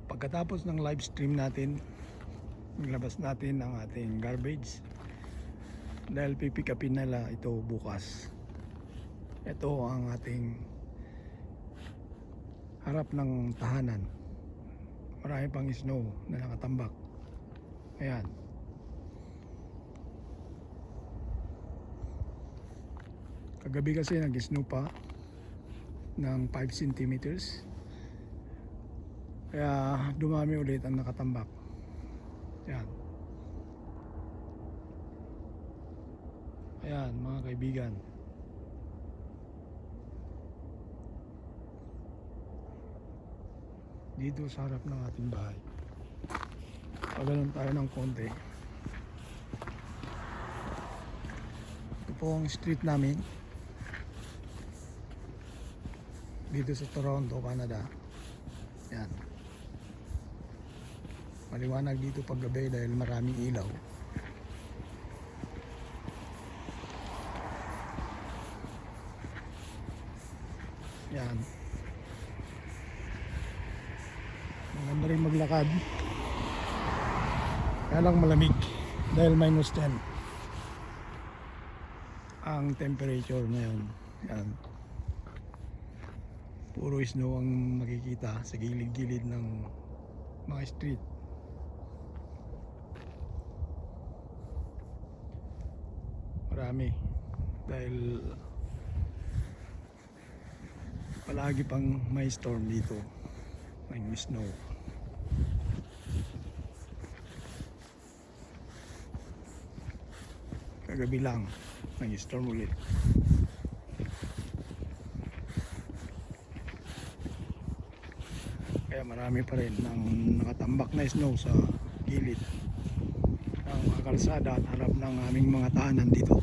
Pagkatapos ng live stream natin, maglabas natin ang ating garbage dahil pipick upin nila ito bukas. Ito ang ating harap ng tahanan. Marami pang snow na nakatambak. Ayan. Kagabi kasi nag-snow pa ng 5 centimeters. Kaya dumami ulit ang nakatambak. Ayan. Ayan mga kaibigan. Dito sa harap ng ating bahay. Paganoon tayo ng konti. Ito po ang street namin. Dito sa Toronto, Canada. Ayan. Maliwanag dito pag gabi dahil maraming ilaw. Yan. Maganda rin maglakad. Kaya lang malamig dahil -10 ang temperature ngayon. Yan. Puro snow ang makikita sa gilid-gilid ng mga street. Marami dahil palagi pang may storm dito, may snow. Kagabi lang may storm ulit. Kaya marami pa rin ng nakatambak na snow sa gilid ng mga kalsada at harap ng aming mga tahanan dito.